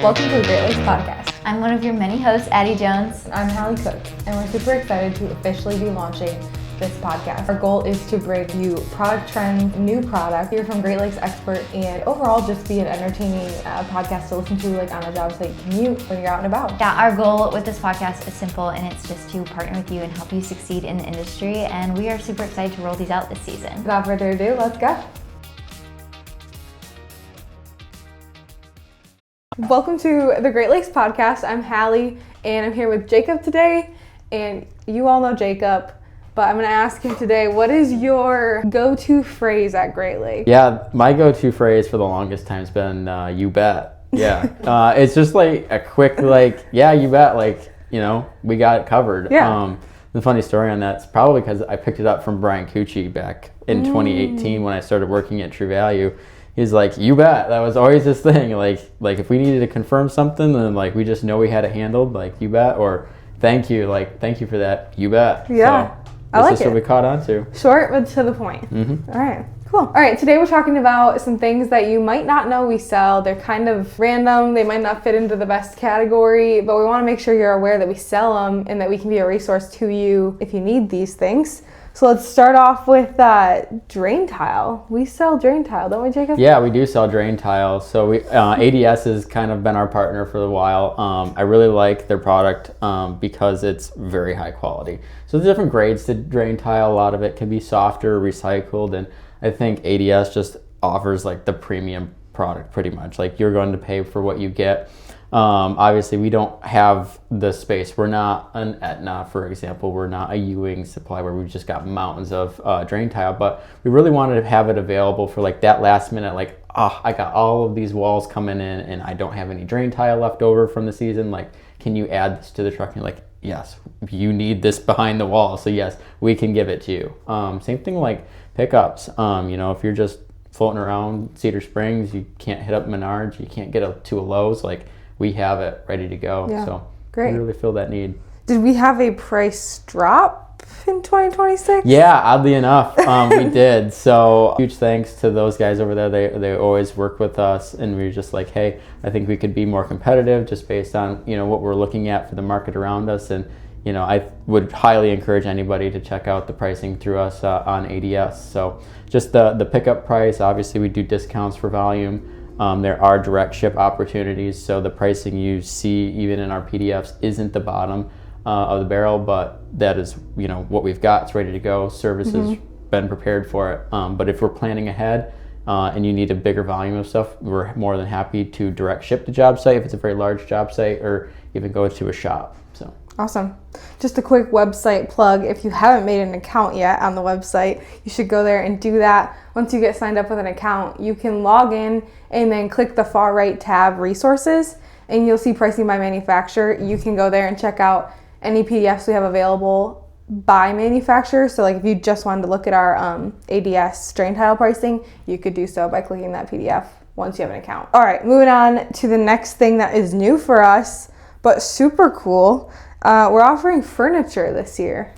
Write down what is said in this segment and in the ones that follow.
Welcome to the Great Lakes Podcast. I'm one of your many hosts, Addie Jones. I'm Hallie Cook, and we're super excited to officially be launching this podcast. Our goal is to bring you product trends, new product, hear from Great Lakes experts, and overall just be an entertaining podcast to listen to like on a job site commute when you're out and about. Yeah, our goal with this podcast is simple, and it's just to partner with you and help you succeed in the industry, and we are super excited to roll these out this season. Without further ado, let's go. Welcome to the Great Lakes Podcast. I'm Hallie, and I'm here with Jacob today, and you all know Jacob, but I'm going to ask him today, what is your go-to phrase at Great Lakes? Yeah, my go-to phrase for the longest time has been, you bet. Yeah. It's just like a quick, like, yeah, you bet. Like, you know, we got it covered. Yeah. The funny story on that's probably because I picked it up from Brian Cucci back in 2018 when I started working at True Value. He's like, you bet. That was always his thing. Like if we needed to confirm something, then like we just know we had it handled. Like, you bet, or thank you. Like, thank you for that. You bet. Yeah. So, I like it. This is what we caught on to. Short but to the point. Mm-hmm. All right, cool. All right, today we're talking about some things that you might not know we sell. They're kind of random. They might not fit into the best category, but we want to make sure you're aware that we sell them and that we can be a resource to you if you need these things. So let's start off with drain tile. We sell drain tile, don't we, Jacob? Yeah, we do sell drain tile. So we ADS has kind of been our partner for a while. I really like their product because it's very high quality. So there's different grades to drain tile. A lot of it can be softer, recycled, and I think ADS just offers like the premium product pretty much. Like, you're going to pay for what you get. Obviously, we don't have the space. We're not an Aetna, for example. We're not a Ewing supply where we've just got mountains of drain tile, but we really wanted to have it available for like that last minute, like, I got all of these walls coming in and I don't have any drain tile left over from the season. Like, can you add this to the truck? And you're like, yes, you need this behind the wall. So yes, we can give it to you. Same thing like pickups. You know, if you're just floating around Cedar Springs, you can't hit up Menards, you can't get to a Lowe's, like, we have it ready to go. Yeah, so great. We really feel that need. Did we have a price drop in 2026? Yeah, oddly enough, we did. So huge thanks to those guys over there. They always work with us, and we were just like, hey, I think we could be more competitive just based on, you know, what we're looking at for the market around us. And, you know, I would highly encourage anybody to check out the pricing through us on ADS. So just the pickup price, obviously we do discounts for volume. There are direct ship opportunities, so the pricing you see even in our PDFs isn't the bottom of the barrel, but that is, you know, what we've got. It's ready to go. Service has been prepared for it. But if we're planning ahead and you need a bigger volume of stuff, we're more than happy to direct ship the job site if it's a very large job site, or even go to a shop. So awesome. Just a quick website plug. If you haven't made an account yet on the website, you should go there and do that. Once you get signed up with an account, you can log in and then click the far right tab, resources, and you'll see pricing by manufacturer. You can go there and check out any PDFs we have available by manufacturer. So like if you just wanted to look at our ADS drain tile pricing, you could do so by clicking that PDF once you have an account. All right, moving on to the next thing that is new for us, but super cool. We're offering furniture this year.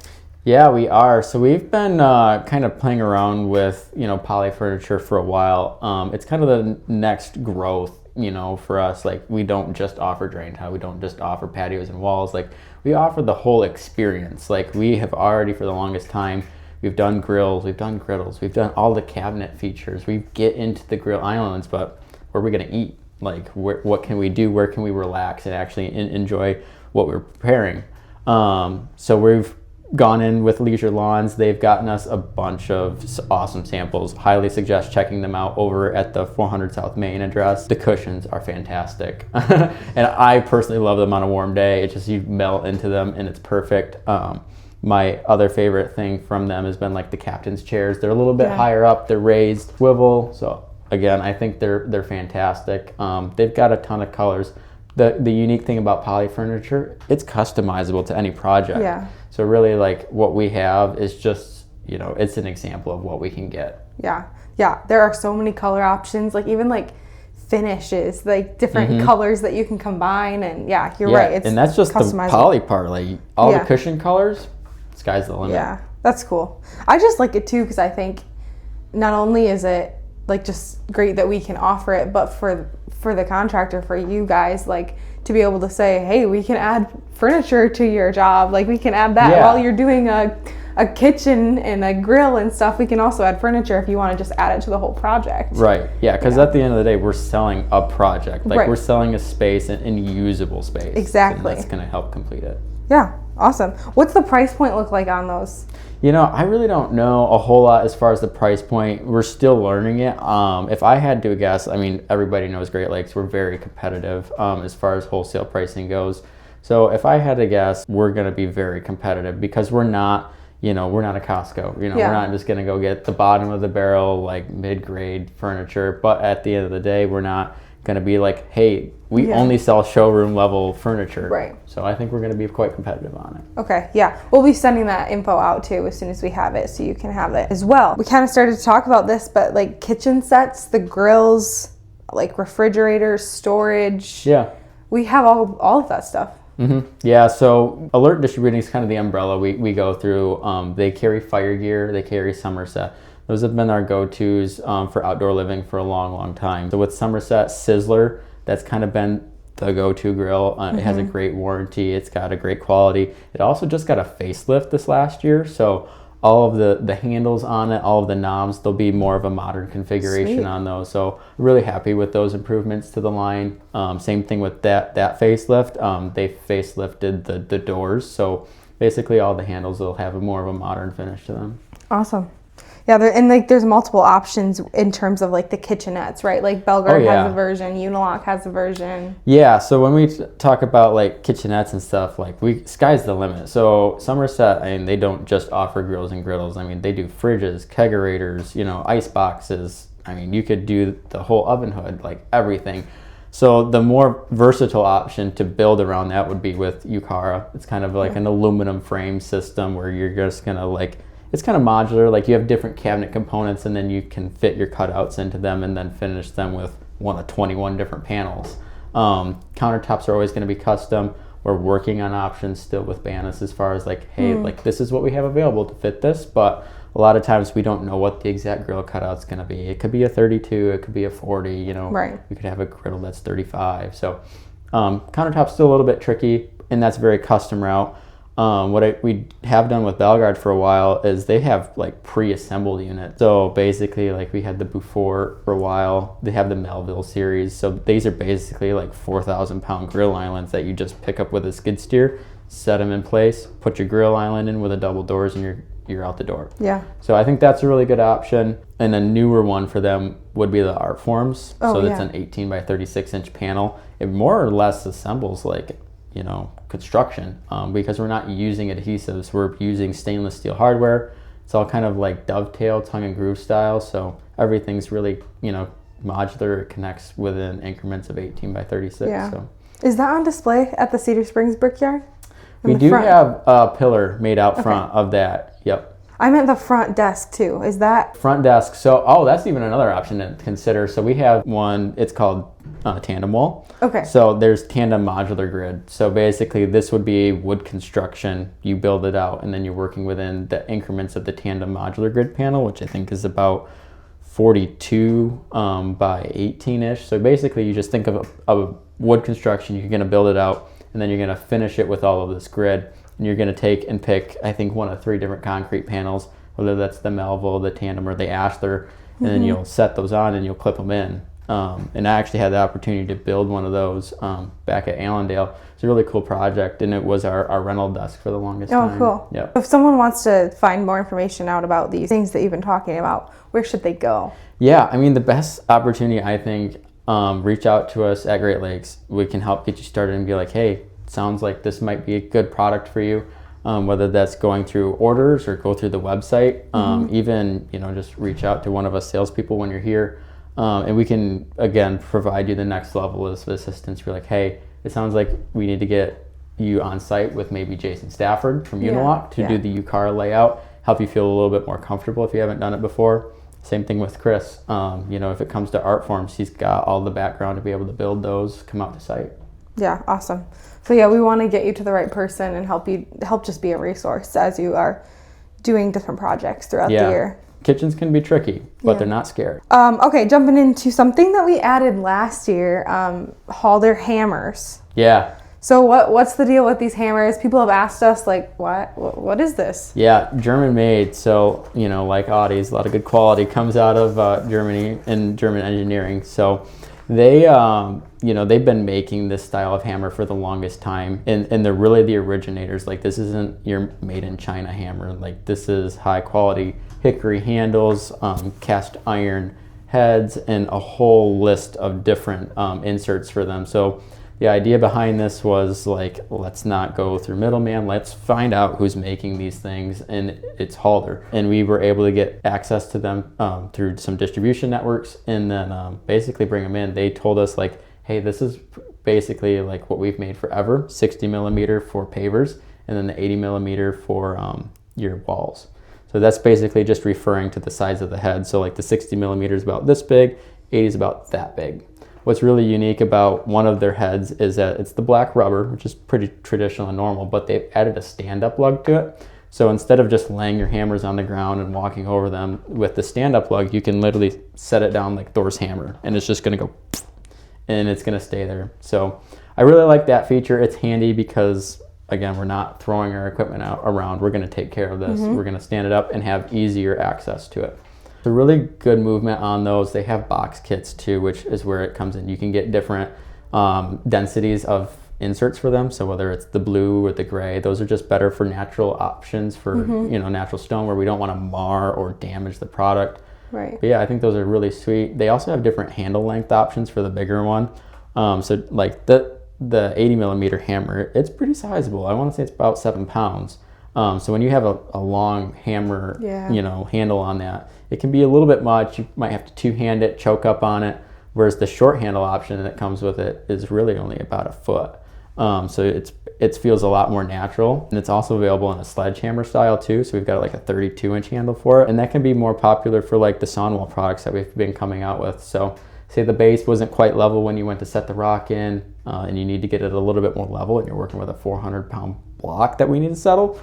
yeah, we are. So we've been kind of playing around with, you know, poly furniture for a while. It's kind of the next growth, you know, for us. Like, we don't just offer drain tile. We don't just offer patios and walls. Like, we offer the whole experience. Like, we have already for the longest time, we've done grills, we've done griddles, we've done all the cabinet features. We get into the grill islands, but where are we going to eat? Like, what can we do? Where can we relax and actually enjoy what we're preparing? So we've gone in with Leisure Lawns. They've gotten us a bunch of awesome samples. Highly suggest checking them out over at the 400 South Main address. The cushions are fantastic. And I personally love them on a warm day. It's just, you melt into them and it's perfect. My other favorite thing from them has been like the captain's chairs. They're a little bit higher up. They're raised swivel. So again, I think they're fantastic. They've got a ton of colors. The unique thing about poly furniture, it's customizable to any project. Yeah. So really, like, what we have is just, you know, it's an example of what we can get. Yeah. There are so many color options, like even like finishes, like different colors that you can combine. And you're right. It's and that's just the poly part. Like, all the cushion colors, sky's the limit. Yeah, that's cool. I just like it too because I think not only is it like just great that we can offer it, but for the contractor, for you guys, like to be able to say, hey, we can add furniture to your job, like we can add that while you're doing a kitchen and a grill and stuff, we can also add furniture if you want to just add it to the whole project. Right. Yeah, because at the end of the day, we're selling a project. Like we're selling a space, an usable space. Exactly. And that's going to help complete it. Yeah. Awesome. What's the price point look like on those? You know, I really don't know a whole lot as far as the price point. We're still learning it. If I had to guess, I mean, everybody knows Great Lakes. We're very competitive as far as wholesale pricing goes. So if I had to guess, we're going to be very competitive because we're not a Costco. We're not just going to go get the bottom of the barrel, like mid-grade furniture. But at the end of the day, we're not going to be like, hey, we only sell showroom level furniture. Right. So I think we're going to be quite competitive on it. Okay. Yeah. We'll be sending that info out too as soon as we have it, so you can have it as well. We kind of started to talk about this, but like kitchen sets, the grills, like refrigerators, storage. Yeah. We have all of that stuff. Mm-hmm. Yeah, so Alert Distributing is kind of the umbrella we go through. They carry Fire Gear, they carry Somerset. Those have been our go-tos for outdoor living for a long, long time. So with Somerset, Sizzler, that's kind of been the go-to grill. It has a great warranty. It's got a great quality. It also just got a facelift this last year. So all of the handles on it, all of the knobs, there'll be more of a modern configuration on those. So really happy with those improvements to the line. Same thing with that facelift. They facelifted the doors. So basically all the handles will have more of a modern finish to them. Awesome. Yeah, there's multiple options in terms of like the kitchenettes, right? Like Belgard has a version, Unilock has a version. Yeah, so when we talk about like kitchenettes and stuff, like sky's the limit. So Somerset, I mean, they don't just offer grills and griddles. I mean, they do fridges, kegerators, ice boxes. I mean, you could do the whole oven hood, like everything. So the more versatile option to build around that would be with Yukara. It's kind of like an aluminum frame system where you're just gonna it's kind of modular, like you have different cabinet components and then you can fit your cutouts into them and then finish them with one of 21 different panels. Countertops are always going to be custom. We're working on options still with Banis as far as like, hey, like this is what we have available to fit this, but a lot of times we don't know what the exact grill cutout's going to be. It could be a 32, it could be a 40, Right. We could have a griddle that's 35. So countertop's still a little bit tricky, and that's a very custom route. What we have done with Belgard for a while is they have like pre-assembled units. So basically, like we had the Beaufort for a while. They have the Melville series. So these are basically like 4,000 pound grill islands that you just pick up with a skid steer, set them in place, put your grill island in with the double doors, and you're out the door. Yeah. So I think that's a really good option. And a newer one for them would be the Art Forms. So that's an 18 by 36 inch panel. It more or less assembles like construction because we're not using adhesives. We're using stainless steel hardware. It's all kind of like dovetail, tongue and groove style. So everything's really, modular. It connects within increments of 18 by 36. Yeah. So is that on display at the Cedar Springs Brickyard? We do have a pillar made out front of that. Yep. I meant the front desk too. Is that front desk? So that's even another option to consider. So we have one. It's called tandem wall. Okay. So there's tandem modular grid. So basically, this would be wood construction. You build it out, and then you're working within the increments of the tandem modular grid panel, which I think is about 42 by 18-ish. So basically, you just think of a wood construction. You're going to build it out, and then you're going to finish it with all of this grid. And you're going to take and pick, I think, one of 3 different concrete panels, whether that's the Melville, the Tandem, or the Ashler, and then you'll set those on and you'll clip them in. And I actually had the opportunity to build one of those back at Allendale. It's a really cool project, and it was our rental desk for the longest time. Oh, cool. Yeah. If someone wants to find more information out about these things that you've been talking about, where should they go? Yeah, I mean, the best opportunity, I think, reach out to us at Great Lakes. We can help get you started and be like, hey, sounds like this might be a good product for you, whether that's going through orders or go through the website. Even just reach out to one of us salespeople when you're here, and we can again provide you the next level of assistance. You're like, hey, it sounds like we need to get you on site with maybe Jason Stafford from Unilock to do the Yukara layout, help you feel a little bit more comfortable if you haven't done it before. Same thing with Chris. If it comes to art forms, he's got all the background to be able to build those, come out to site. Yeah, awesome. So yeah, we want to get you to the right person and help just be a resource as you are doing different projects throughout the year. kitchens can be tricky, but they're not scared. Okay, jumping into something that we added last year, Halder hammers. Yeah. So what's the deal with these hammers? People have asked us, like, what is this? Yeah, German made. So, like Audis, a lot of good quality comes out of Germany and German engineering. So they, they've been making this style of hammer for the longest time. And they're really the originators. Like, this isn't your made in China hammer. Like, this is high quality hickory handles, cast iron heads, and a whole list of different inserts for them. So the idea behind this was like, let's not go through middleman. Let's find out who's making these things, and it's Halder. And we were able to get access to them through some distribution networks, and then basically bring them in. They told us like, hey, this is basically like what we've made forever: 60 millimeter for pavers, and then the 80 millimeter for your walls. So that's basically just referring to the size of the head. So like the 60 millimeter is about this big, 80 is about that big. What's really unique about one of their heads is that it's the black rubber, which is pretty traditional and normal, but they've added a stand-up lug to it. So instead of just laying your hammers on the ground and walking over them with the stand-up lug, you can literally set it down like Thor's hammer, and it's just gonna go, and it's gonna stay there. So I really like that feature. It's handy because, again, we're not throwing our equipment around. We're gonna take care of this. We're gonna stand it up and have easier access to it. A really good movement on those. They have box kits too, which is where it comes in. You can get different densities of inserts for them. So whether it's the blue or the gray, those are just better for natural options for natural stone, where we don't want to mar or damage the product. Right. But yeah, I think those are really sweet. They also have different handle length options for the bigger one. So like the 80 millimeter hammer, it's pretty sizable. I want to say it's about 7 pounds. So when you have a long hammer, handle on that, it can be a little bit much. You might have to two-hand it, choke up on it, whereas the short handle option that comes with it is really only about a foot. So it feels a lot more natural, and it's also available in a sledgehammer style too. So we've got like a 32-inch handle for it, and that can be more popular for like the sawnwall products that we've been coming out with. So say the base wasn't quite level when you went to set the rock in, and you need to get it a little bit more level, and you're working with a 400-pound block that we need to settle.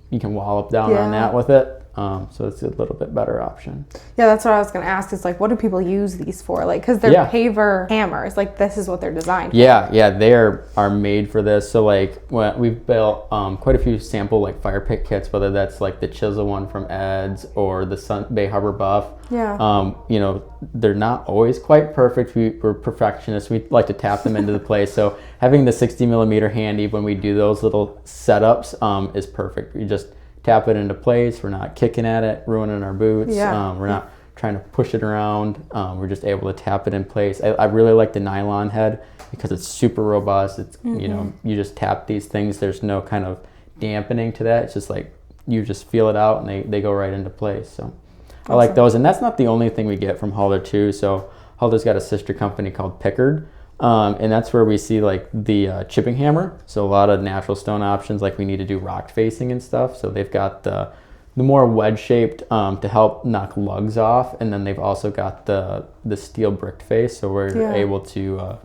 You can wallop down on that with it. So it's a little bit better option. Yeah, that's what I was going to ask, is like, what do people use these for? Like, because they're paver hammers, like this is what they're designed for. Yeah, they are made for this. So like we've built quite a few sample like fire pit kits, whether that's like the chisel one from Ed's or the Bay Harbor Buff. They're not always quite perfect. We're perfectionists. We like to tap them into the place. So having the 60 millimeter handy when we do those little setups is perfect. We just tap it into place. We're not kicking at it, ruining our boots. We're not trying to push it around. We're just able to tap it in place. I really like the nylon head because it's super robust. It's you just tap these things. There's no kind of dampening to that. It's just like you just feel it out, and they go right into place. So awesome. I like those, and that's not the only thing we get from Halder too. So Halder's got a sister company called Pickard. And that's where we see like the chipping hammer. So a lot of natural stone options, like we need to do rock facing and stuff. So they've got the more wedge shaped to help knock lugs off, and then they've also got the steel bricked face. So we're able to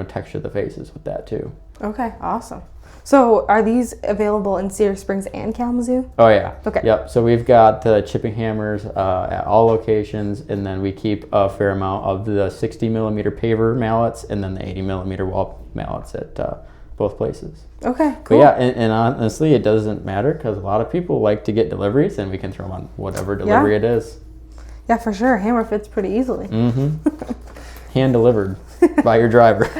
texture the faces with that too. Okay, awesome. So are these available in Cedar Springs and Kalamazoo? Oh yeah. Okay. Yep. So we've got the chipping hammers at all locations, and then we keep a fair amount of the 60 millimeter paver mallets, and then the 80 millimeter wall mallets at both places. Okay, cool. But yeah, and honestly, it doesn't matter because a lot of people like to get deliveries, and we can throw them on whatever delivery it is. Yeah, for sure. Hammer fits pretty easily. Hand delivered by your driver.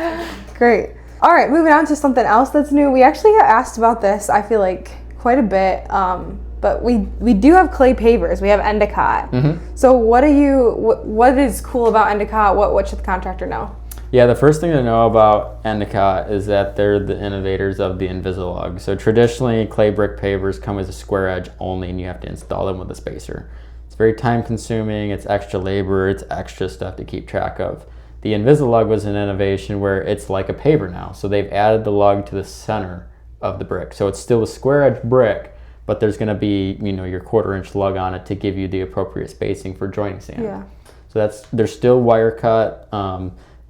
Great. All right, moving on to something else that's new. We actually got asked about this, I feel like, quite a bit. But we do have clay pavers. We have Endicott. So what is cool about Endicott? What should the contractor know? Yeah, the first thing to know about Endicott is that they're the innovators of the Invisilug. So traditionally, clay brick pavers come as a square edge only, and you have to install them with a spacer. It's very time consuming, it's extra labor, it's extra stuff to keep track of. The Invisilug was an innovation where it's like a paver now. So they've added the lug to the center of the brick. So it's still a square edge brick, but there's going to be, your 1/4-inch lug on it to give you the appropriate spacing for joining sand. Yeah. So they're still wire cut.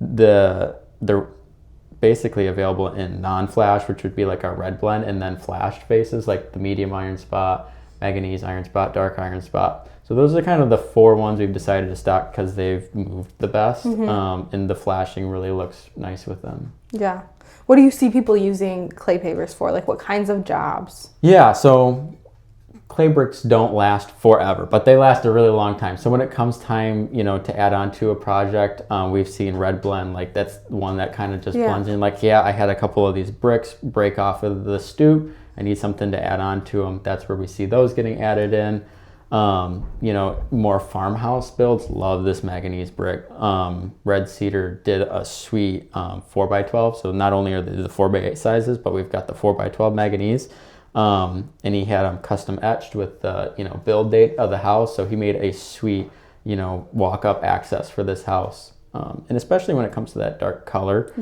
They're basically available in non-flash, which would be like our red blend, and then flashed faces like the medium iron spot, manganese iron spot, dark iron spot. So those are kind of the 4 ones we've decided to stock because they've moved the best, and the flashing really looks nice with them. Yeah. What do you see people using clay pavers for? Like what kinds of jobs? Yeah, so clay bricks don't last forever, but they last a really long time. So when it comes time, to add on to a project, we've seen red blend, like that's one that kind of just blends in. Like, I had a couple of these bricks break off of the stoop. I need something to add on to them. That's where we see those getting added in. More farmhouse builds love this manganese brick. Red Cedar did a sweet 4x12. So not only are they the 4x8 sizes, but we've got the 4x12 manganese. And he had them custom etched with the build date of the house. So he made a sweet walk up access for this house. And especially when it comes to that dark color,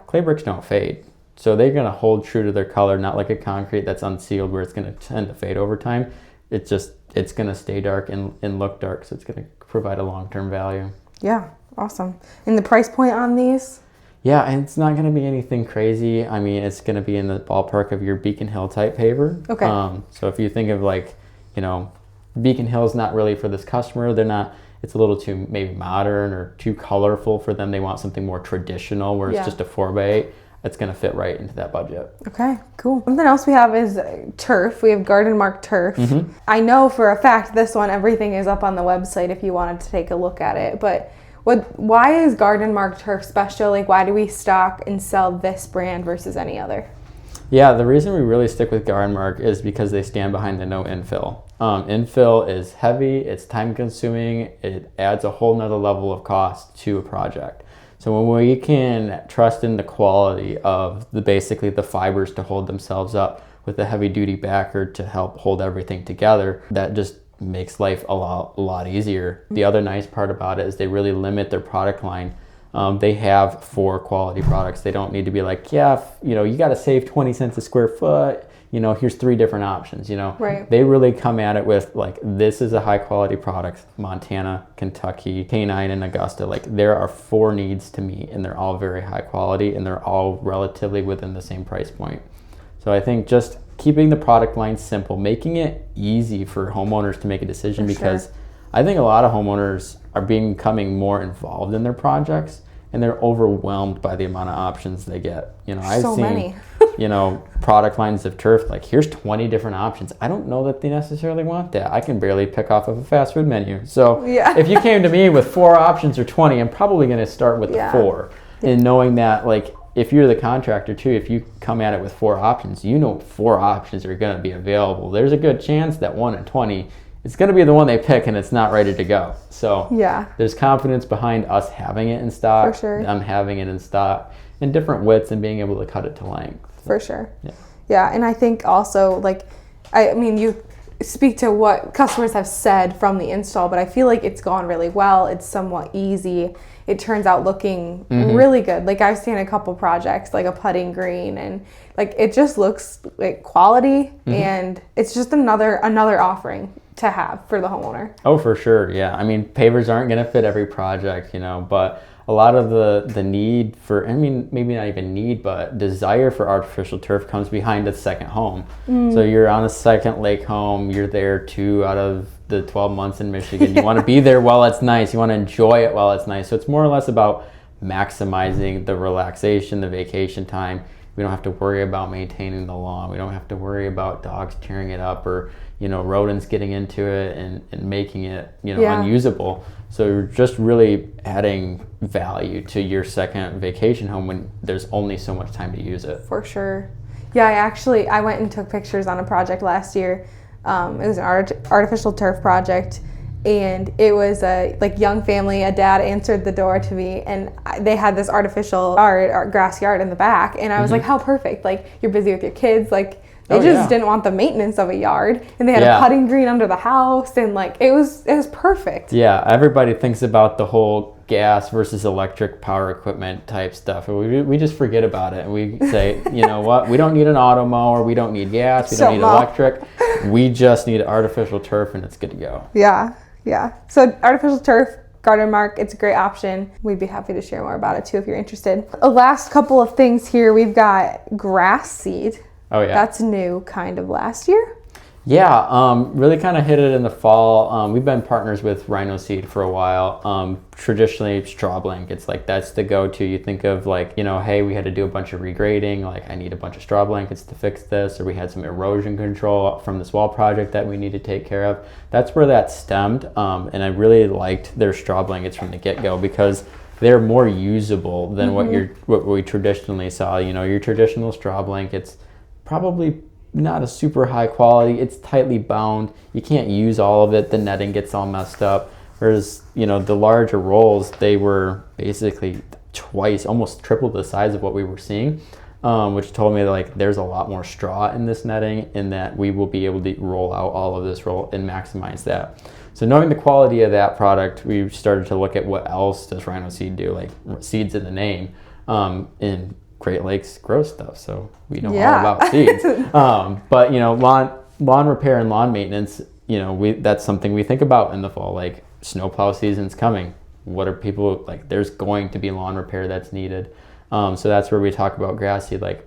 clay bricks don't fade. So they're gonna hold true to their color, not like a concrete that's unsealed where it's gonna tend to fade over time. It's gonna stay dark and look dark, so it's gonna provide a long-term value. Yeah, awesome. And the price point on these? Yeah, and it's not gonna be anything crazy. I mean, it's gonna be in the ballpark of your Beacon Hill type paver. Okay. So if you think of Beacon Hill's not really for this customer. It's a little too maybe modern or too colorful for them. They want something more traditional where it's just a 4x8. It's going to fit right into that budget. Okay, cool. Something else we have is turf. We have Garden Mark turf. I know for a fact this one, everything is up on the website if you wanted to take a look at it. But why is Garden Mark turf special? Like, why do we stock and sell this brand versus any other? Yeah, the reason we really stick with Garden Mark is because they stand behind the no infill. Infill is heavy, it's time consuming, it adds a whole nother level of cost to a project. So when we can trust in the quality of basically the fibers to hold themselves up with a heavy duty backer to help hold everything together, that just makes life a lot easier. The other nice part about it is they really limit their product line. They have 4 quality products. They don't need to be like, you got to save 20 cents a square foot. Here's 3 different options, Right. They really come at it with this is a high quality product. Montana, Kentucky, K9, and Augusta. There are 4 needs to meet and they're all very high quality and they're all relatively within the same price point. So I think just keeping the product line simple, making it easy for homeowners to make a decision because I think a lot of homeowners are becoming more involved in their projects and they're overwhelmed by the amount of options they get. I've seen many. Product lines of turf, here's 20 different options. I don't know that they necessarily want that. I can barely pick off of a fast food menu. So if you came to me with 4 options or 20, I'm probably going to start with the 4. And knowing that, if you're the contractor too, if you come at it with 4 options, 4 options are going to be available. There's a good chance that 1 in 20 it's going to be the one they pick and it's not ready to go. So there's confidence behind us having it in stock, them having it in stock, in different widths and being able to cut it to length. For sure. Yeah, and I think also, you speak to what customers have said from the install, but I feel like it's gone really well. It's somewhat easy. It turns out looking really good. I've seen a couple projects, a putting green, and it just looks like quality, and it's just another offering to have for the homeowner. Oh, for sure. Yeah. I mean, pavers aren't going to fit every project, but a lot of the need for, maybe not even need, but desire for artificial turf comes behind a second home. So you're on a second lake home, you're there 2 out of the 12 months in Michigan. You want to be there while it's nice. You want to enjoy it while it's nice. So it's more or less about maximizing the relaxation, the vacation time. We don't have to worry about maintaining the lawn. We don't have to worry about dogs tearing it up or, rodents getting into it and making it, unusable. So you're just really adding value to your second vacation home when there's only so much time to use it. For sure. Yeah, I went and took pictures on a project last year. It was an artificial turf project. And it was a young family. A dad answered the door to me, and they had this artificial grass yard in the back. And I was like, "How perfect! You're busy with your kids. They just didn't want the maintenance of a yard, and they had a putting green under the house, and it was perfect." Yeah, everybody thinks about the whole gas versus electric power equipment type stuff, and we just forget about it, and we say, you know what? We don't need an auto mower. We don't need gas. We don't need electric. We just need artificial turf, and it's good to go. Yeah. Yeah. So artificial turf, Garden Mark, it's a great option. We'd be happy to share more about it too if you're interested. The last couple of things here, we've got grass seed. Oh yeah. That's new kind of last year. Really kind of hit it in the fall. We've been partners with Rhino Seed for a while. Traditionally, straw blankets, like that's the go-to. You think of like, hey, we had to do a bunch of regrading, like I need a bunch of straw blankets to fix this, or we had some erosion control from this wall project that we need to take care of. That's where that stemmed, and I really liked their straw blankets from the get-go because they're more usable than what we traditionally saw. Your traditional straw blankets, probably not a super high quality. It's tightly bound. You can't use all of it. The netting gets all messed up. Whereas, the larger rolls, they were basically twice, almost triple the size of what we were seeing, which told me that like there's a lot more straw in this netting and that we will be able to roll out all of this roll and maximize that. So knowing the quality of that product, we started to look at what else does Rhino Seed do, like seeds in the name, and Great Lakes grow stuff, so we know all about seeds. But lawn repair and lawn maintenance, that's something we think about in the fall. Like snowplow season's coming. What are people like? There's going to be lawn repair that's needed. So that's where we talk about grass seed. Like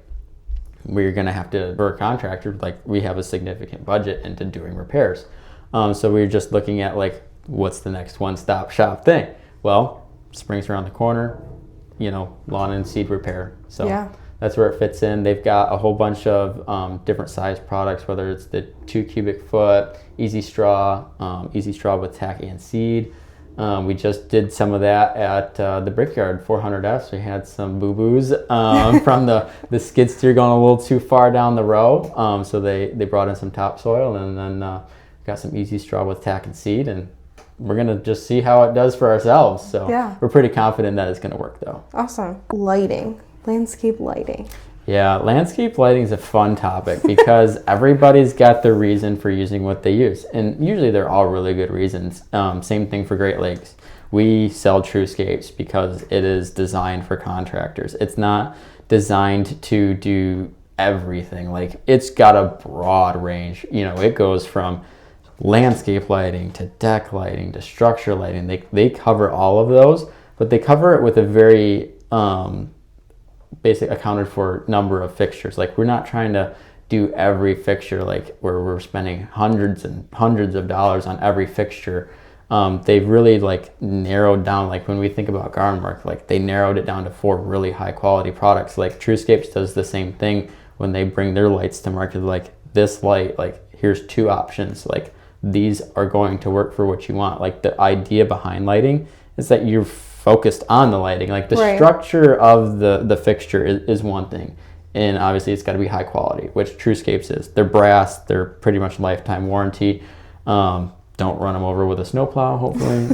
we're gonna have to, for a contractor, like we have a significant budget into doing repairs. So we're just looking at like what's the next one-stop shop thing. Well, spring's around the corner. Lawn and seed repair. So that's where it fits in. They've got a whole bunch of different size products, whether it's the 2 cubic foot, easy straw with tack and seed. We just did some of that at the Brickyard 400Fs. We had some boo-boos from the skid steer going a little too far down the row. So they brought in some topsoil and then got some easy straw with tack and seed, and we're going to just see how it does for ourselves. So we're pretty confident that it's going to work though. Awesome. Lighting, landscape lighting. Yeah, landscape lighting is a fun topic because everybody's got their reason for using what they use. And usually they're all really good reasons. Same thing for Great Lakes. We sell TrueScapes because it is designed for contractors. It's not designed to do everything. Like it's got a broad range. It goes from landscape lighting to deck lighting to structure lighting. They cover all of those, but they cover it with a very basic accounted for number of fixtures. Like we're not trying to do every fixture like where we're spending hundreds and hundreds of dollars on every fixture. They've really like narrowed down, like when we think about garden work, like they narrowed it down to 4 really high quality products. Like TrueScapes does the same thing when they bring their lights to market. Like this light, like here's 2 options, like these are going to work for what you want. Like the idea behind lighting is that you're focused on the lighting. Like the structure of the fixture is one thing, and obviously it's got to be high quality, which TrueScapes is. They're brass, they're pretty much lifetime warranty. Don't run them over with a snowplow, hopefully.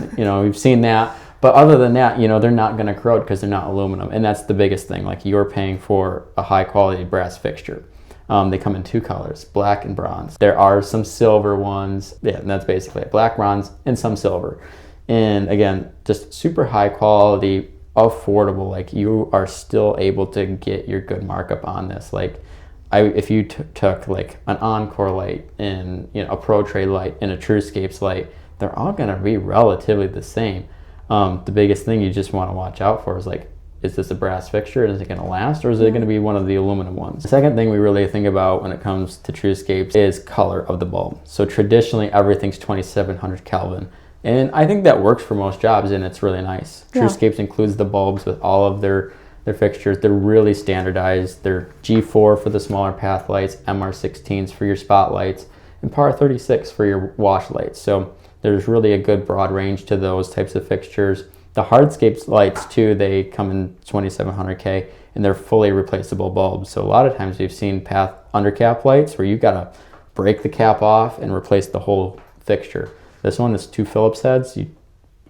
We've seen that. But other than that, they're not going to corrode because they're not aluminum, and that's the biggest thing. Like you're paying for a high quality brass fixture. They come in 2 colors, black and bronze. There are some silver ones. Yeah, and that's basically it. Black, bronze, and some silver. And again, just super high quality, affordable. Like you are still able to get your good markup on this. Like if you took like an Encore light and a Pro Trade light and a TrueScapes light, they're all going to be relatively the same. The biggest thing you just want to watch out for is like, is this a brass fixture? Is it going to last, or is it going to be one of the aluminum ones? The second thing we really think about when it comes to TrueScapes is color of the bulb. So traditionally, everything's 2700 Kelvin. And I think that works for most jobs, and it's really nice. TrueScapes includes the bulbs with all of their fixtures. They're really standardized. They're G4 for the smaller path lights, MR16s for your spotlights, and Par 36 for your wash lights. So there's really a good broad range to those types of fixtures. The hardscapes lights too, they come in 2700K, and they're fully replaceable bulbs. So a lot of times we've seen path undercap lights where you've got to break the cap off and replace the whole fixture. This one is 2 Phillips heads. You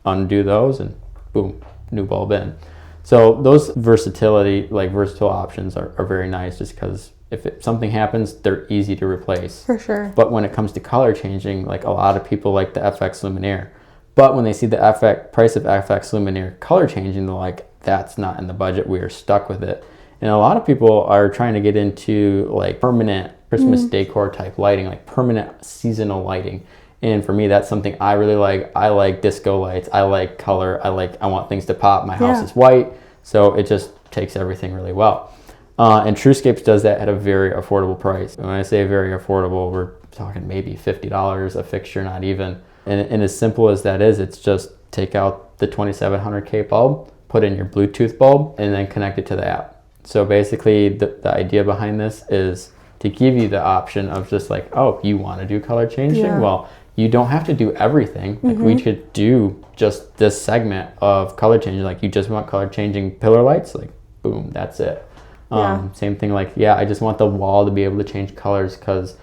undo those and boom, new bulb in. So those versatile options are very nice, just because if something happens, they're easy to replace. For sure. But when it comes to color changing, like a lot of people like the FX Luminaire. But when they see the price of FX Luminaire color changing, they're like, that's not in the budget. We are stuck with it. And a lot of people are trying to get into like permanent Christmas decor type lighting, like permanent seasonal lighting. And for me, that's something I really like. I like disco lights. I like color. I want things to pop. My house is white, so it just takes everything really well. And TrueScapes does that at a very affordable price. When I say very affordable, we're talking maybe $50 a fixture, not even. And as simple as that is, it's just take out the 2700K bulb, put in your Bluetooth bulb, and then connect it to the app. So basically the idea behind this is to give you the option of just like, oh, you want to do color changing? Yeah. Well, you don't have to do everything. Like we could do just this segment of color changing. Like you just want color changing pillar lights, like boom, that's it. Same thing, like, yeah, I just want the wall to be able to change colors because,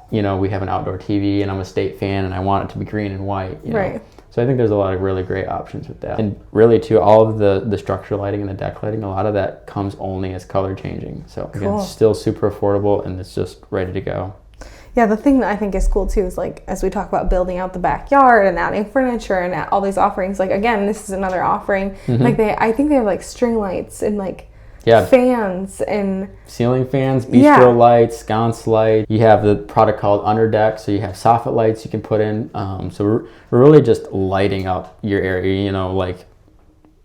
you know, we have an outdoor TV and I'm a State fan and I want it to be green and white. You know? Right. So I think there's a lot of really great options with that. And really too, all of the structural lighting and the deck lighting, a lot of that comes only as color changing. So again, it's still super affordable and it's just ready to go. Yeah, the thing that I think is cool too is like, as we talk about building out the backyard and adding furniture and all these offerings, like again, this is another offering. Like I think they have like string lights and like fans and ceiling fans, bistro lights, sconce light. You have the product called Underdeck, so you have soffit lights you can put in. So we're really just lighting up your area. You know, like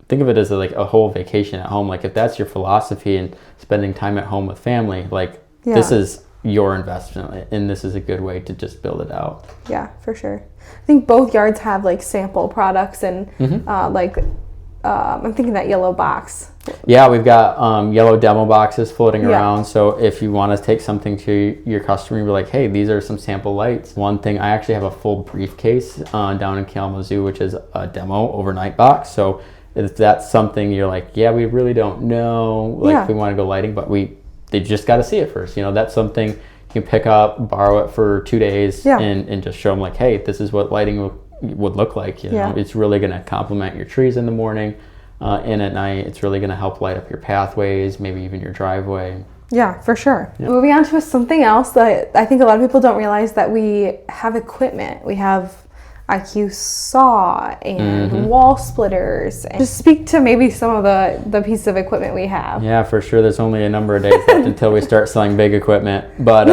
think of it as like a whole vacation at home. Like if that's your philosophy and spending time at home with family, like this is your investment, and this is a good way to just build it out. Yeah, for sure. I think both yards have like sample products and I'm thinking that yellow box. Yeah, we've got yellow demo boxes floating around. So if you want to take something to your customer, you're like, hey, these are some sample lights. One thing, I actually have a full briefcase down in Kalamazoo, which is a demo overnight box. So if that's something you're like, yeah, we really don't know, like we want to go lighting, but they just got to see it first. You know, that's something you can pick up, borrow it for 2 days and just show them like, hey, this is what lighting would look like. You know, it's really going to complement your trees in the morning. And at night, it's really going to help light up your pathways, maybe even your driveway. Yeah, for sure. Moving on to something else that I think a lot of people don't realize, that we have equipment. We have IQ saw and wall splitters. And just speak to maybe some of the pieces of equipment we have. Yeah, for sure. There's only a number of days left until we start selling big equipment, but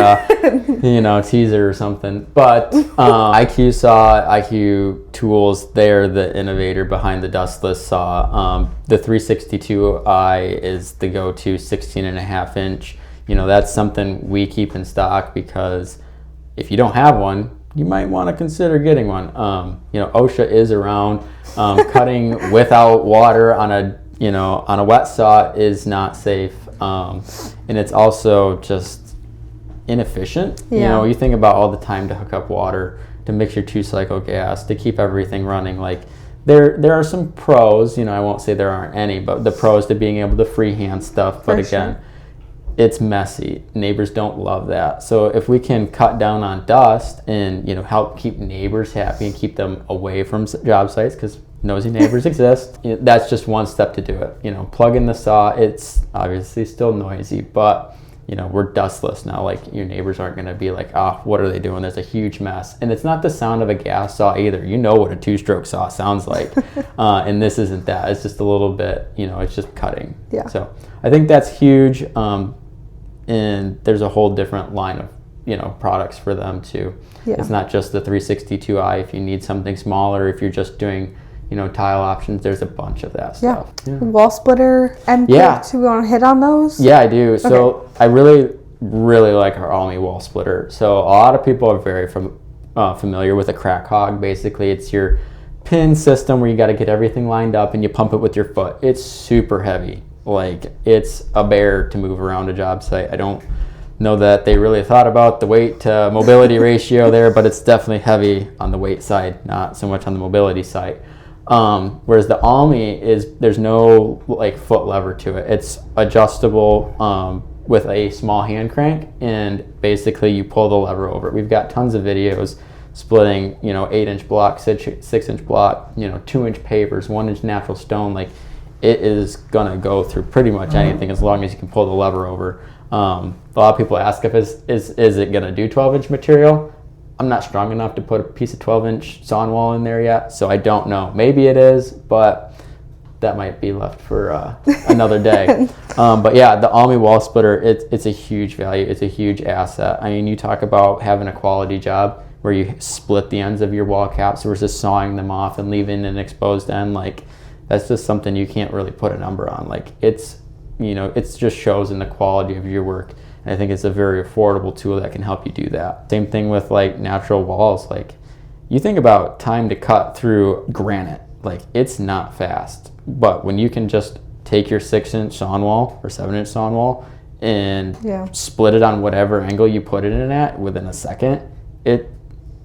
you know, teaser or something. But IQ saw, IQ tools, they're the innovator behind the dustless saw. The 362i is the go-to 16.5 inch. You know, that's something we keep in stock because if you don't have one, you might want to consider getting one. You know, OSHA is around. Cutting without water on a wet saw is not safe, and it's also just inefficient. You know, you think about all the time to hook up water, to mix your 2-cycle gas, to keep everything running. Like there are some pros. You know, I won't say there aren't any, but the pros to being able to freehand stuff. But again, it's messy. Neighbors don't love that. So if we can cut down on dust and, you know, help keep neighbors happy and keep them away from job sites, because nosy neighbors exist, that's just one step to do it. You know, plug in the saw. It's obviously still noisy, but, you know, we're dustless now. Like your neighbors aren't going to be like, oh, what are they doing? There's a huge mess. And it's not the sound of a gas saw either. You know what a 2-stroke saw sounds like. And this isn't that. It's just a little bit, you know, it's just cutting. Yeah. So I think that's huge. And there's a whole different line of, you know, products for them too. It's not just the 362i. If you need something smaller, if you're just doing, you know, tile options, there's a bunch of that stuff. Wall splitter and picks. Do we want to hit on those? Yeah, I do. So I really like our Almy wall splitter. So a lot of people are very familiar with a crack hog. Basically, it's your pin system where you got to get everything lined up and you pump it with your foot. It's super heavy. Like, it's a bear to move around a job site. I don't know that they really thought about the weight to mobility ratio there, but it's definitely heavy on the weight side, not so much on the mobility side. Whereas the Almy there's no like foot lever to it. It's adjustable with a small hand crank, and basically you pull the lever over it. We've got tons of videos splitting, you know, 8-inch block, 6-inch block, you know, 2-inch pavers, 1-inch natural stone. Like, it is gonna go through pretty much anything as long as you can pull the lever over. A lot of people ask if is it gonna do 12-inch material. I'm not strong enough to put a piece of 12-inch sawn wall in there yet, so I don't know. Maybe it is, but that might be left for another day. But yeah, the Almy wall splitter, it's a huge value. It's a huge asset. I mean, you talk about having a quality job where you split the ends of your wall caps versus sawing them off and leaving an exposed end. Like, that's just something you can't really put a number on. Like, it's, you know, it just shows in the quality of your work And I think it's a very affordable tool that can help you do that. Same thing with like natural walls. Like you think about time to cut through granite, like it's not fast. But when you can just take your 6-inch sawn wall or 7-inch sawn wall and split it on whatever angle you put it in at within a second, it,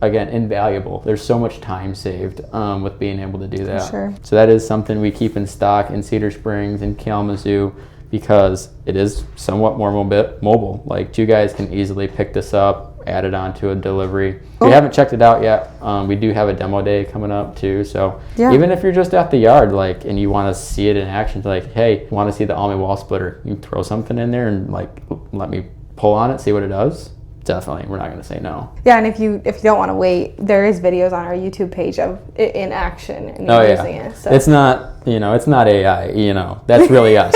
again, invaluable. There's so much time saved with being able to do that. Sure. So that is something we keep in stock in Cedar Springs and Kalamazoo because it is somewhat more mobile. Like you guys can easily pick this up, add it onto a delivery. If you haven't checked it out yet, we do have a demo day coming up too. So even if you're just at the yard, like, and you want to see it in action, like, hey, you want to see the Almy wall splitter? You throw something in there and like, let me pull on it, see what it does. Definitely, we're not going to say no. Yeah, and if you don't want to wait, there is videos on our YouTube page of it in action and using it. So. It's not, it's not AI. That's really us.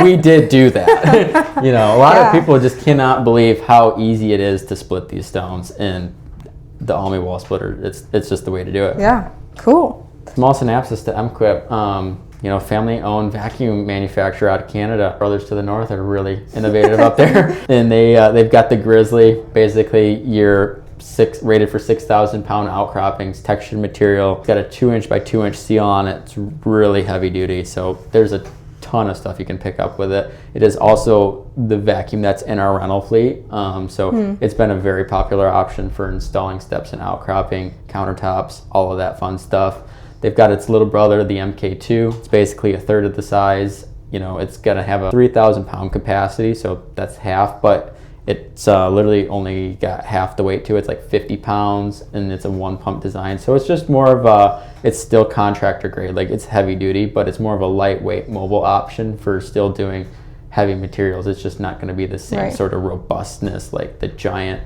We did do that. A lot of people just cannot believe how easy it is to split these stones, and the Almy wall splitter, it's just the way to do it. Yeah, cool. Small synopsis to MQuip. Family-owned vacuum manufacturer out of Canada. Brothers to the north are really innovative up there, and they've got the Grizzly. Basically, you're rated for 6,000-pound outcroppings, textured material. It's got a 2-inch by 2-inch seal on it. It's really heavy duty, so there's a ton of stuff you can pick up with it. It is also the vacuum that's in our rental fleet, so it's been a very popular option for installing steps and outcropping, countertops, all of that fun stuff. They've got its little brother, the MK2. It's basically a third of the size. It's going to have a 3,000-pound capacity, so that's half, but it's literally only got half the weight to it. It's like 50 pounds, and it's a one-pump design. So it's just more of it's still contractor grade. Like, it's heavy duty, but it's more of a lightweight mobile option for still doing heavy materials. It's just not going to be the same sort of robustness like the giant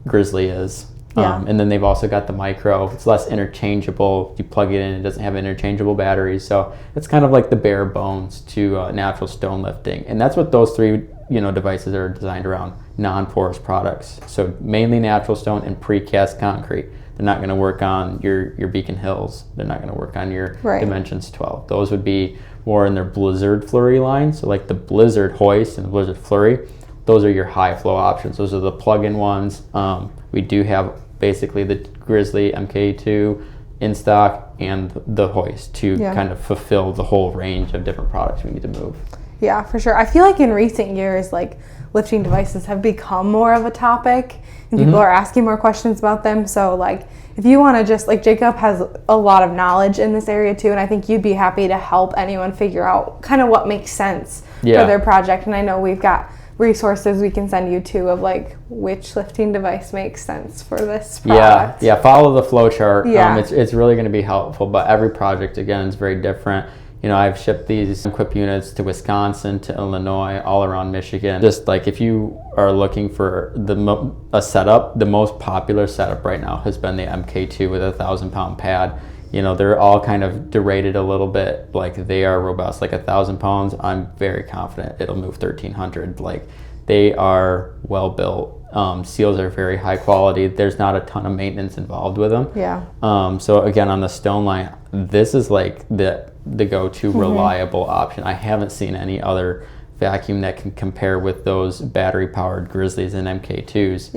Grizzly is. And then they've also got the micro. It's less interchangeable. You plug it in, it doesn't have interchangeable batteries. So it's kind of like the bare bones to natural stone lifting. And that's what those three devices are designed around, non-porous products. So mainly natural stone and precast concrete. They're not going to work on your Beacon Hills. They're not going to work on your Dimensions 12. Those would be more in their Blizzard Flurry line. So like the Blizzard Hoist and the Blizzard Flurry, those are your high flow options. Those are the plug-in ones. We do have basically the Grizzly MK2 in stock and the Hoist to kind of fulfill the whole range of different products we need to move. Yeah, for sure. I feel like in recent years, like, lifting devices have become more of a topic, and people are asking more questions about them. So, like, if you want to just, like, Jacob has a lot of knowledge in this area too, and I think you'd be happy to help anyone figure out kind of what makes sense for their project. And I know we've got resources we can send you to of like which lifting device makes sense for this product. Follow the flow chart. It's really going to be helpful, but every project again is very different. I've shipped these equip units to Wisconsin, to Illinois, all around Michigan. Just like if you are looking for a setup, the most popular setup right now has been the MK2 with a 1,000-pound pad. They're all kind of derated a little bit. Like, they are robust. Like 1,000 pounds, I'm very confident it'll move 1,300. Like, they are well built. Seals are very high quality. There's not a ton of maintenance involved with them. So again, on the stone line, this is like the go-to reliable option. I haven't seen any other vacuum that can compare with those battery-powered Grizzlies and MK2s.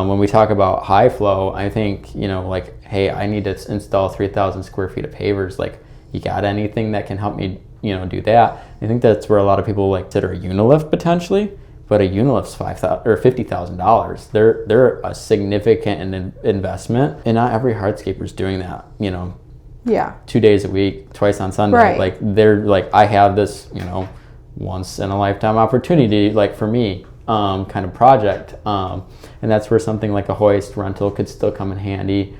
When we talk about high flow, I think, like, hey, I need to install 3,000 square feet of pavers. Like, you got anything that can help me, do that? I think that's where a lot of people like consider a Unilift potentially, but a Unilift's $5,000 or $50,000. They're a significant investment, and not every hardscaper's doing that. 2 days a week, twice on Sunday. Like, they're like, I have this, once in a lifetime opportunity, like, for me, kind of project. And that's where something like a hoist rental could still come in handy.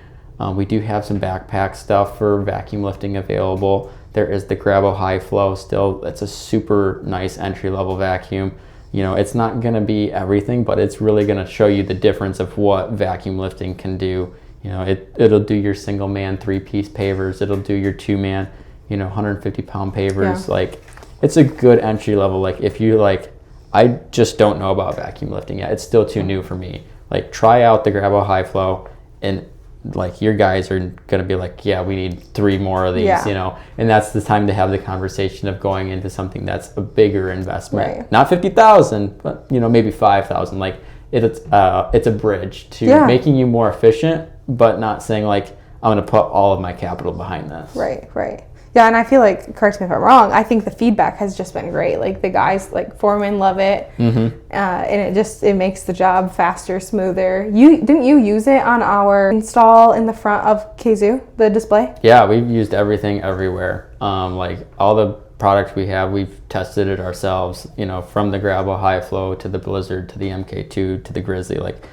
We do have some backpack stuff for vacuum lifting available. There is the Grabo High Flow still. It's a super nice entry-level vacuum. It's not going to be everything, but it's really going to show you the difference of what vacuum lifting can do. It'll do your single-man 3-piece pavers. It'll do your 2-man, 150-pound pavers. Like, it's a good entry level. Like, if you like, I just don't know about vacuum lifting yet. It's still too new for me. Like, try out the Grabo High Flow, and like your guys are going to be like, yeah, we need 3 more of these, Yeah. you know, and that's the time to have the conversation of going into something that's a bigger investment, Right. not 50,000, but you know, maybe 5,000. Like it's a bridge to Yeah. making you more efficient, but not saying like, I'm going to put all of my capital behind this. Right. Yeah, and I feel like, correct me if I'm wrong, I think the feedback has just been great. Like the guys, like foremen, love it, and it makes the job faster, smoother. Didn't you use it on our install in the front of Kazoo, the display? Yeah, we've used everything everywhere. Like all the product we have, we've tested it ourselves. You know, from the Gravel High Flow to the Blizzard to the MK2 to the Grizzly, like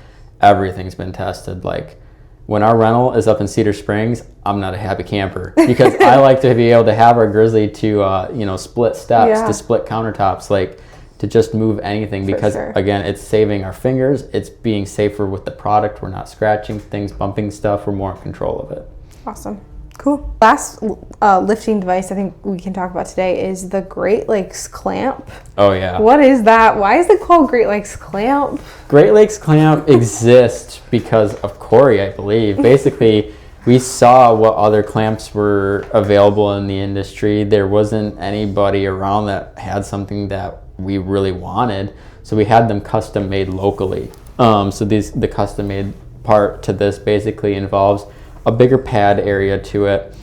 everything's been tested. Like when our rental is up in Cedar Springs, I'm not a happy camper because I like to be able to have our Grizzly to, you know, split steps, to split countertops, like to just move anything because, again, it's saving our fingers. It's being safer with the product. We're not scratching things, bumping stuff. We're more in control of it. Awesome. Cool. Last lifting device I think we can talk about today is the Great Lakes Clamp. Oh, yeah. What is that? Why is it called Great Lakes Clamp? Great Lakes Clamp exists because of Corey, I believe. Basically, we saw what other clamps were available in the industry. There wasn't anybody around that had something that we really wanted, so we had them custom made locally. So the custom made part to this basically involves a bigger pad area to it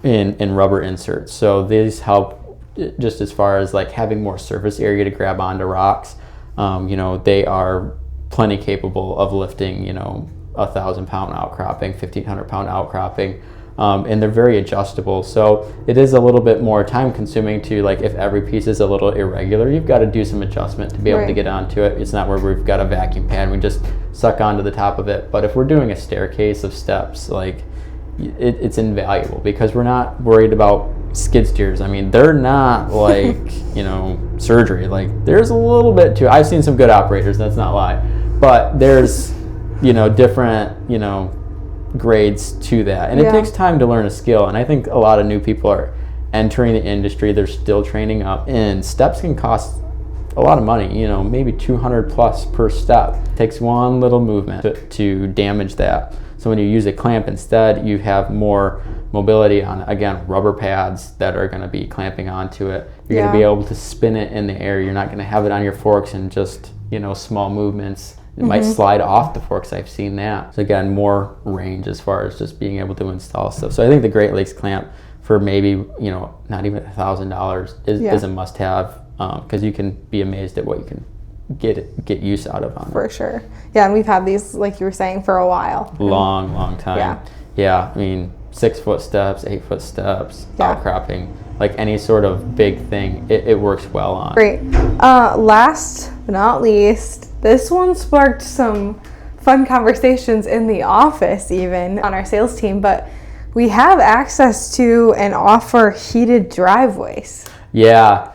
in rubber inserts. So these help just as far as like having more surface area to grab onto rocks. You know, they are plenty capable of lifting, you know, 1,000-pound outcropping, 1,500-pound outcropping, and they're very adjustable. So it is a little bit more time consuming to, like, if every piece is a little irregular, you've got to do some adjustment to be able to get onto it. It's not where we've got a vacuum pad, we just suck onto the top of it. But if we're doing a staircase of steps, like, it's invaluable because we're not worried about skid steers. I mean, they're not like, you know, surgery. Like, there's a little bit to, I've seen some good operators, that's not a lie, but there's, you know, different, you know, grades to that, and it takes time to learn a skill. And I think a lot of new people are entering the industry, they're still training up, and steps can cost a lot of money, you know, maybe 200 plus per step. It takes one little movement to damage that. So when you use a clamp instead, you have more mobility on, again, rubber pads that are going to be clamping onto it. You're going to be able to spin it in the air. You're not going to have it on your forks and just, you know, small movements. It might slide off the forks. I've seen that. So again, more range as far as just being able to install stuff. So I think the Great Lakes Clamp for maybe, you know, not even $1,000 is a must-have, because you can be amazed at what you can get use out of on it. For sure. Yeah, and we've had these, like you were saying, for a while. Long time. Yeah, I mean, 6-foot steps, 8-foot steps, outcropping, like any sort of big thing, it works well on. Great. Last but not least, this one sparked some fun conversations in the office, even on our sales team, but we have access to and offer heated driveways. Yeah.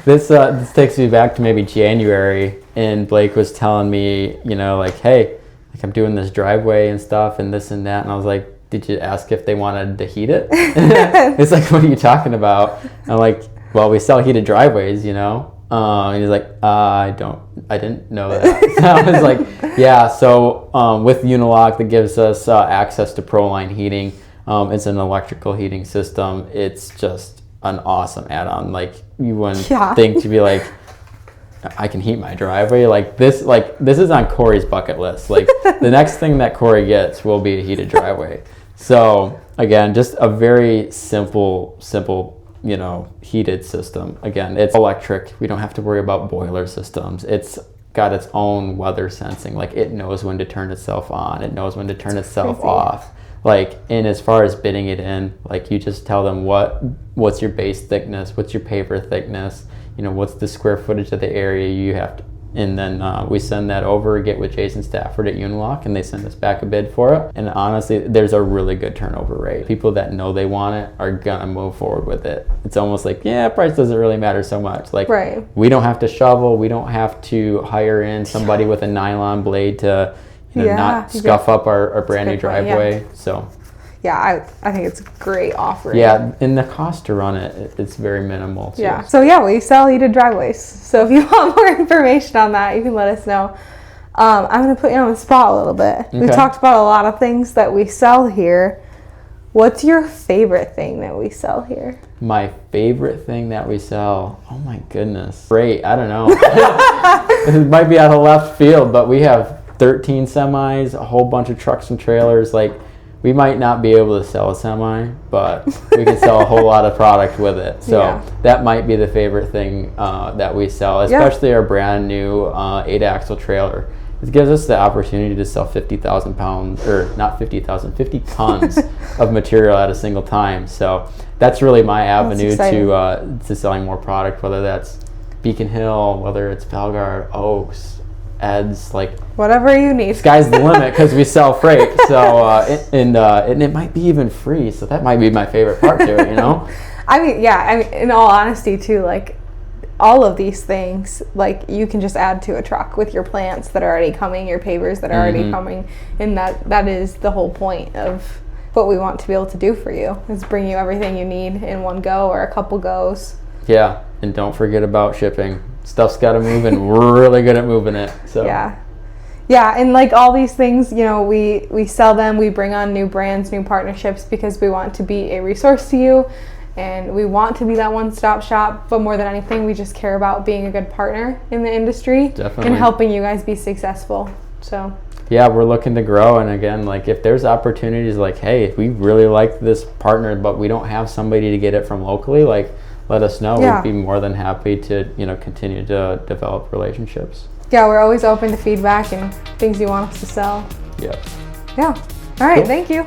This takes me back to maybe January, and Blake was telling me, you know, like, hey, like, I'm doing this driveway and stuff and this and that, and I was like, did you ask if they wanted to heat it? It's like, what are you talking about? I'm like, well, we sell heated driveways, you know. And he's like, I didn't know that. So I was like, yeah. So with Unilock, that gives us access to ProLine heating. It's an electrical heating system. It's just an awesome add-on. Like, you wouldn't think to be like, I can heat my driveway. Like this is on Corey's bucket list. Like, the next thing that Corey gets will be a heated driveway. So again, just a very simple, you know, heated system. Again, it's electric. We don't have to worry about boiler systems. It's got its own weather sensing. Like, it knows when to turn itself on. It knows when to turn itself off. Like, and as far as bidding it in, like, you just tell them what's your base thickness, what's your paver thickness, you know, what's the square footage of the area you have to, and then we send that over, get with Jason Stafford at Unilock, and they send us back a bid for it. And honestly, there's a really good turnover rate. People that know they want it are gonna move forward with it. It's almost like, yeah, price doesn't really matter so much. Like, we don't have to shovel, we don't have to hire in somebody with a nylon blade to, you know, not scuff up our brand new driveway. So yeah, I think it's a great offering. Yeah, and the cost to run it's very minimal too. Yeah. So yeah, we sell heated driveways. So if you want more information on that, you can let us know. I'm going to put you on the spot a little bit. We Okay. talked about a lot of things that we sell here. What's your favorite thing that we sell here? My favorite thing that we sell, oh my goodness. Great, I don't know. It might be out of left field, but we have 13 semis, a whole bunch of trucks and trailers. Like, we might not be able to sell a semi, but we can sell a whole lot of product with it. So Yeah. that might be the favorite thing that we sell, especially our brand new 8-axle trailer. It gives us the opportunity to sell 50,000 pounds, or not 50,000, 50 tons of material at a single time. So that's really my avenue to selling more product, whether that's Beacon Hill, whether it's Felgard, Oaks, Eds, like Whatever you need. sky's the limit because we sell freight. So and it might be even free. So that might be my favorite part to it, you know. I mean, in all honesty too, like all of these things, like you can just add to a truck with your plants that are already coming, your pavers that are already coming, and that is the whole point of what we want to be able to do for you, is bring you everything you need in one go or a couple goes. Yeah, and don't forget about shipping. Stuff's got to move, and we're really good at moving it. So Yeah, and like all these things, you know, we sell them, we bring on new brands, new partnerships, because we want to be a resource to you, and we want to be that one-stop shop. But more than anything, we just care about being a good partner in the industry. Definitely. And helping you guys be successful. So yeah, we're looking to grow, and again, like if there's opportunities, like hey, if we really like this partner, but we don't have somebody to get it from locally, like let us know. Yeah. We'd be more than happy to continue to develop relationships. yeah, we're always open to feedback and things you want us to sell. Yep. Yeah. All right. Cool. Thank you.